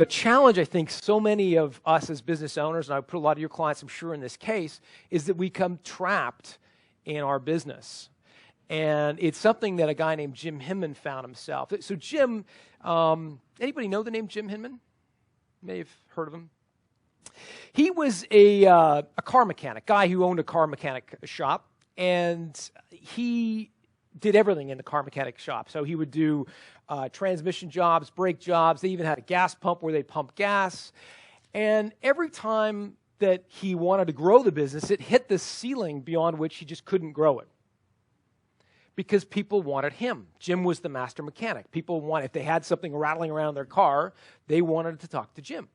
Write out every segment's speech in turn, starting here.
The challenge, I think, so many of us as business owners, and I put a lot of your clients, I'm sure, in this case, is that we become trapped in our business. And it's something that a guy named Jim Hinman found himself. So Jim, anybody know the name Jim Hinman? May have heard of him. He was a car mechanic, guy who owned a car mechanic shop, and he did everything in the car mechanic shop. So he would do transmission jobs, brake jobs. They even had a gas pump where they pumped gas. And every time that he wanted to grow the business, it hit the ceiling beyond which he just couldn't grow it. Because people wanted him. Jim was the master mechanic. People wanted, if they had something rattling around their car, they wanted to talk to Jim.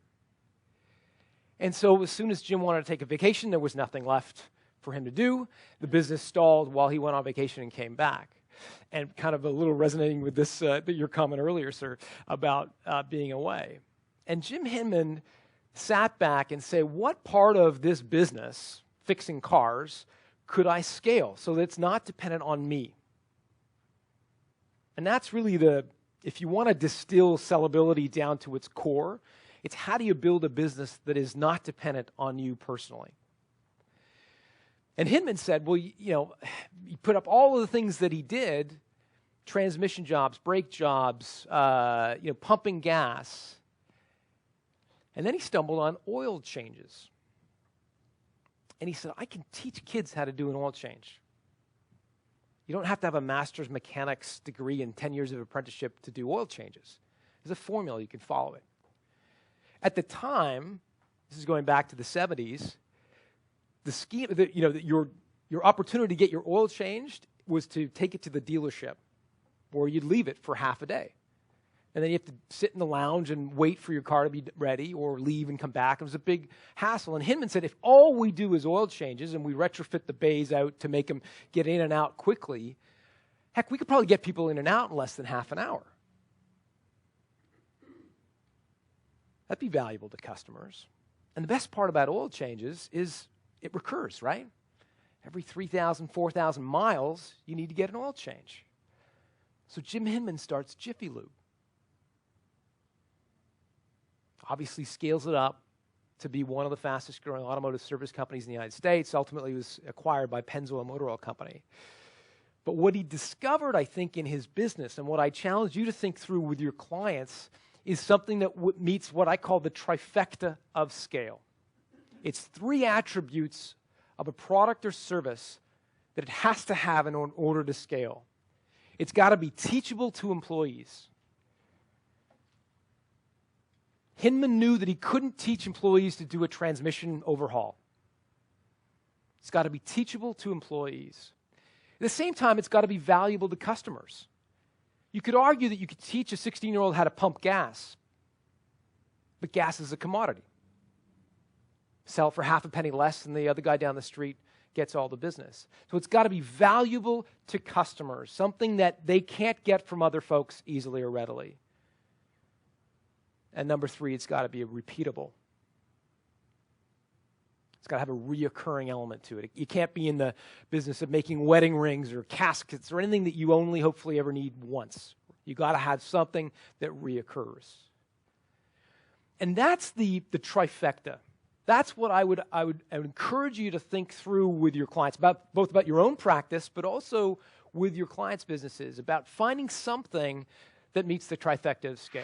And so as soon as Jim wanted to take a vacation, there was nothing left for him to do. The business stalled while he went on vacation and came back. And kind of a little resonating with this, your comment earlier, sir, about being away. And Jim Hinman sat back and said, what part of this business, fixing cars, could I scale so that it's not dependent on me? And that's really if you want to distill sellability down to its core, it's how do you build a business that is not dependent on you personally? And Hinman said, well, he put up all of the things that he did, transmission jobs, brake jobs, pumping gas. And then he stumbled on oil changes. And he said, I can teach kids how to do an oil change. You don't have to have a master's mechanics degree and 10 years of apprenticeship to do oil changes. There's a formula, you can follow it. At the time, this is going back to the 70s, the scheme, your opportunity to get your oil changed was to take it to the dealership, or you'd leave it for half a day. And then you have to sit in the lounge and wait for your car to be ready, or leave and come back. It was a big hassle. And Hinman said, if all we do is oil changes and we retrofit the bays out to make them get in and out quickly, heck, we could probably get people in and out in less than half an hour. That'd be valuable to customers. And the best part about oil changes is it recurs, right? Every 3,000, 4,000 miles, you need to get an oil change. So Jim Hinman starts Jiffy Lube. Obviously scales it up to be one of the fastest growing automotive service companies in the United States. Ultimately was acquired by Pennzoil Motor Oil Company. But what he discovered, I think, in his business, and what I challenge you to think through with your clients, is something that meets what I call the trifecta of scale. It's 3 attributes of a product or service that it has to have in order to scale. It's got to be teachable to employees. Hinman knew that he couldn't teach employees to do a transmission overhaul. It's got to be teachable to employees. At the same time, it's got to be valuable to customers. You could argue that you could teach a 16-year-old how to pump gas, but gas is a commodity. Sell it for half a penny less than the other guy down the street gets all the business. So it's got to be valuable to customers, something that they can't get from other folks easily or readily. And number 3, it's got to be repeatable. It's got to have a reoccurring element to it. You can't be in the business of making wedding rings or caskets or anything that you only hopefully ever need once. You got to have something that reoccurs. And that's the trifecta. That's what I would encourage you to think through with your clients, both about your own practice, but also with your clients' businesses, about finding something that meets the trifecta of scale.